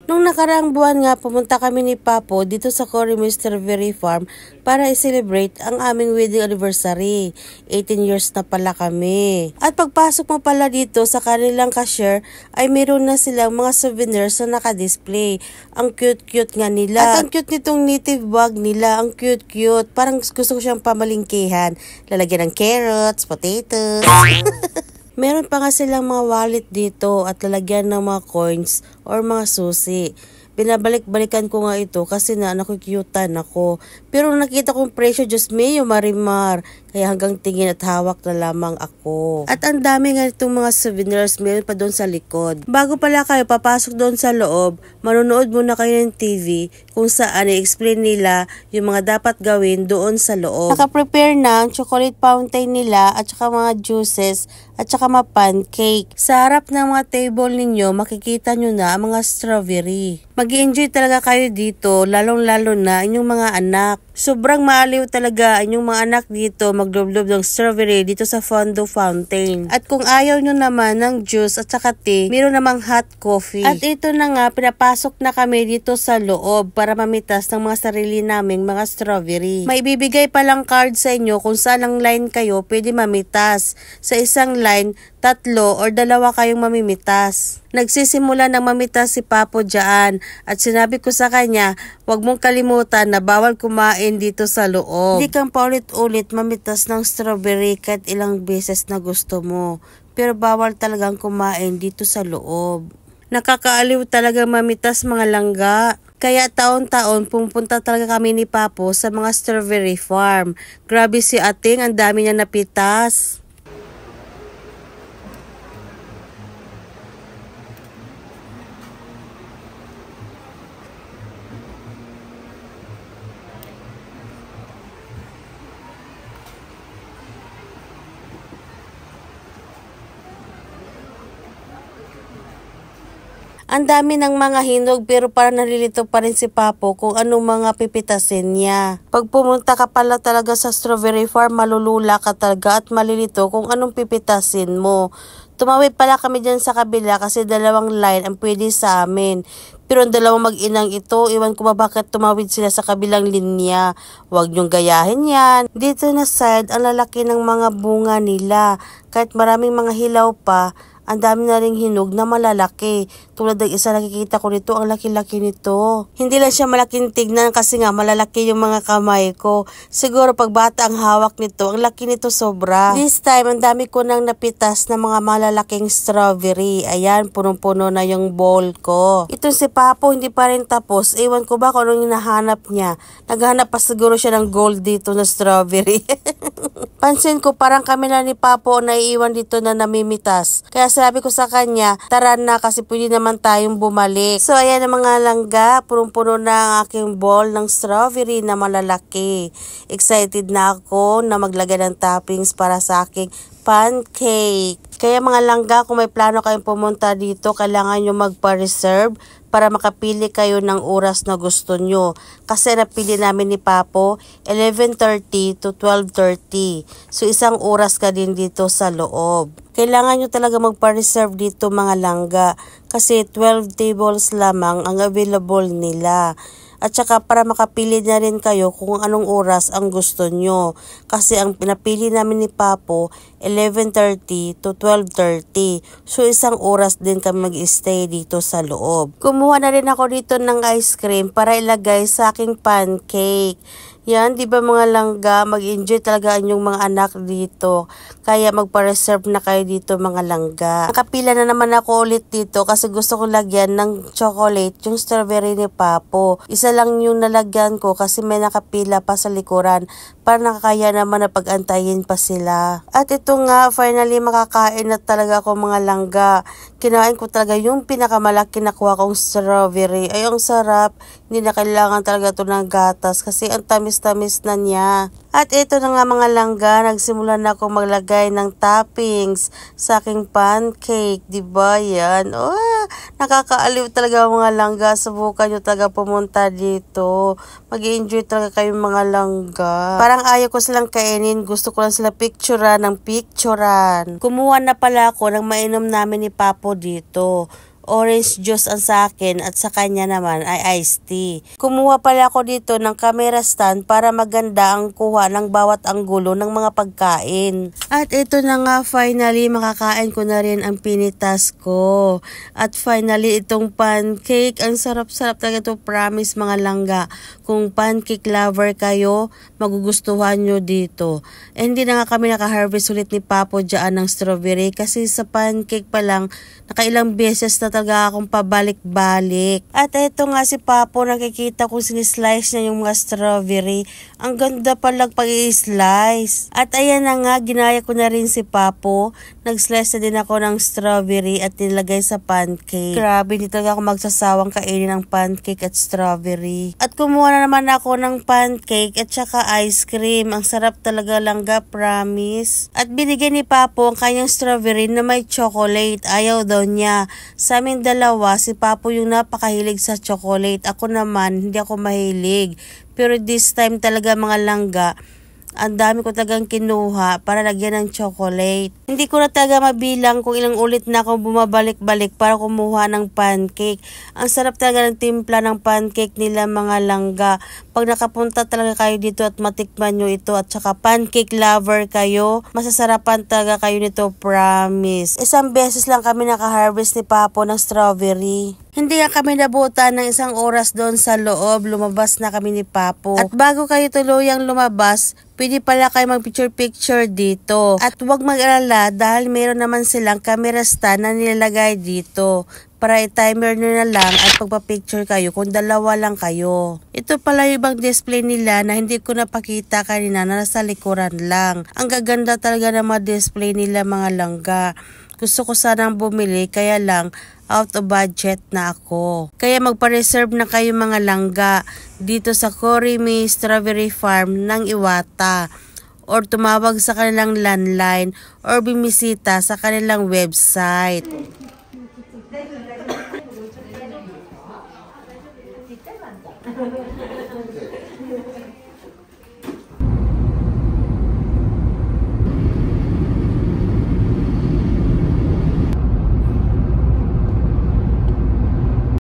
Nung nakaraang buwan nga, pumunta kami ni Papo dito sa Corrimes Strawberry Farm para i-celebrate ang aming wedding anniversary. 18 years na pala kami. At pagpasok mo pala dito sa kanilang cashier ay meron na silang mga souvenirs na naka-display. Ang cute-cute nga nila. At ang cute nitong native bag nila. Ang cute-cute. Parang gusto ko siyang pamalingkihan. Lalagyan ng carrots, potatoes. Meron pa nga silang mga wallet dito at lalagyan ng mga coins or mga susi. Binabalik-balikan ko nga ito kasi nakukyutan ako. Pero nakita kong presyo, Diyos mío, marimar. Kaya hanggang tingin at hawak na lamang ako. At ang dami nga itong mga souvenirs, meron pa doon sa likod. Bago pala kayo papasok doon sa loob, manonood muna kayo ng TV kung saan i-explain nila yung mga dapat gawin doon sa loob. Naka-prepare na ang chocolate fountain nila at saka mga juices at saka mga pancake. Sa harap ng mga table ninyo, makikita nyo na ang mga strawberry. Mag-i-enjoy talaga kayo dito, lalong-lalo na inyong mga anak. Sobrang maaliw talaga inyong mga anak dito magdublob ng strawberry dito sa Fondo Fountain. At kung ayaw nyo naman ng juice at saka tea, meron namang hot coffee. At ito na nga, pinapasok na kami dito sa loob para mamitas ng mga sarili naming mga strawberry. May ibibigay palang card sa inyo kung saan ang line kayo pwede mamitas. Sa isang line, 3 or 2 kayong mamimitas. Nagsisimula ng mamitas si Papo dyan at sinabi ko sa kanya, huwag mong kalimutan na bawal kumain dito sa loob. Hindi kang paulit-ulit mamitas ng strawberry kahit ilang beses na gusto mo. Pero bawal talagang kumain dito sa loob. Nakakaaliw talaga mamitas mga langga. Kaya taon-taon pumunta talaga kami ni Papo sa mga strawberry farm. Grabe si ating, ang dami niya napitas. Ang dami ng mga hinog pero parang nalilito pa rin si Papo kung anong mga pipitasin niya. Pag pumunta ka pala talaga sa strawberry farm, malulula ka talaga at malilito kung anong pipitasin mo. Tumawid pala kami dyan sa kabila kasi 2 line ang pwede sa amin. Pero ang 2 mag-inang ito, iwan ko ba bakit tumawid sila sa kabilang linya. Huwag niyong gayahin yan. Dito na side, ang lalaki ng mga bunga nila. Kahit maraming mga hilaw pa, ang dami na ring hinog na malalaki. Tulad ng isa nakikita ko nito, ang laki-laki nito. Hindi lang siya malaking tignan kasi nga malalaki yung mga kamay ko. Siguro pag bata ang hawak nito, ang laki nito sobra. This time, ang dami ko nang napitas na mga malalaking strawberry. Ayan, punong-puno na yung bowl ko. Itong si Papo, hindi pa rin tapos. Ewan ko ba kung anong hinahanap niya. Naghanap pa siguro siya ng gold dito na strawberry. Pansin ko, parang kami na ni Papo na iiwan dito na namimitas. Kaya sabi ko sa kanya, tara na kasi pwede naman tayong bumalik. So ayan ang mga langga, punong-puno na ang aking bowl ng strawberry na malalaki. Excited na ako na maglagay ng toppings para sa aking pancake. Kaya mga langga, kung may plano kayong pumunta dito, kailangan nyo magpa-reserve para makapili kayo ng oras na gusto nyo. Kasi napili namin ni Papo 11:30 to 12:30. So isang oras ka din dito sa loob. Kailangan nyo talaga magpa-reserve dito mga langga kasi 12 tables lamang ang available nila. At saka para makapili na rin kayo kung anong oras ang gusto nyo. Kasi ang pinapili namin ni Papo, 11:30 to 12:30. So isang oras din kami mag-stay dito sa loob. Kumuha na rin ako dito ng ice cream para ilagay sa aking pancake. Yan, di ba mga langga, mag-enjoy talaga inyong mga anak dito. Kaya magpa-reserve na kayo dito mga langga. Nakapila na naman ako ulit dito kasi gusto ko lagyan ng chocolate, yung strawberry ni Papo. Isa lang yung nalagyan ko kasi may nakapila pa sa likuran para nakakaya naman na pag-antayin pa sila. At ito nga, finally makakain na talaga ako mga langga. Kinain ko talaga yung pinakamalaki nakuha kong strawberry. Ay, ang sarap. Hindi na kailangan talaga ito ng gatas kasi ang tamis-tamis na niya. At ito na nga mga langga, nagsimula na ako maglagay ng toppings sa aking pancake. Diba yan? Oh, nakakaaliw talaga mga langga. Subukan nyo talaga pumunta dito. Mag-i-enjoy talaga kayo mga langga. Parang ayaw ko silang kainin. Gusto ko lang sila picturean ng picturean. Kumuha na pala ako ng mainom namin ni Papo dito. orange juice ang sa akin at sa kanya naman ay iced tea. Kumuha pala ako dito ng camera stand para maganda ang kuha ng bawat anggulo ng mga pagkain. At ito na nga, finally makakain ko na rin ang pinitas ko. At finally itong pancake, ang sarap-sarap talaga ito, promise mga langga. Kung pancake lover kayo, magugustuhan nyo dito. Hindi na nga kami naka-harvest ulit ni Papo dyan ng strawberry kasi sa pancake pa lang, nakailang beses na talaga akong pabalik-balik. At ito nga si Papo, nakikita kong sinislice niya yung mga strawberry. Ang ganda palang pag-i-slice. At ayan na nga, ginaya ko na rin si Papo. Nag-slice na din ako ng strawberry at nilagay sa pancake. Grabe, hindi talaga ako magsasawang kainin ng pancake at strawberry. At kumuha na naman ako ng pancake at saka ice cream. Ang sarap talaga langga, promise. At binigyan ni Papo ang kanyang strawberry na may chocolate. Ayaw daw niya. Sa amin dalawa, si Papo yung napakahilig sa chocolate. Ako naman, hindi ako mahilig. Pero this time talaga mga langga, ang dami ko talagang kinuha para lagyan ng chocolate. Hindi ko na talaga mabilang kung ilang ulit na ako bumabalik-balik para kumuha ng pancake. Ang sarap talaga ng timpla ng pancake nila mga langga. Pag nakapunta talaga kayo dito at matikman nyo ito at saka pancake lover kayo, masasarapan talaga kayo nito, promise. Isang beses lang kami naka-harvest ni Papo ng strawberry. Hindi nga kami nabutan ng isang oras doon sa loob, lumabas na kami ni Papo. At bago kayo tuluyang lumabas, pwede pala kayo mag-picture-picture dito. At huwag mag-alala dahil meron naman silang camera stand na nilalagay dito. Para i-timer nyo na lang at pagpa-picture kayo kung dalawa lang kayo. Ito pala yung ibang display nila na hindi ko napakita kanina na nasa likuran lang. Ang gaganda talaga ng mga display nila mga langga. Gusto ko sanang bumili kaya lang out of budget na ako. Kaya magpa-reserve na kayo mga langga dito sa Corime Strawberry Farm ng Iwata. Or tumawag sa kanilang landline or bimisita sa kanilang website.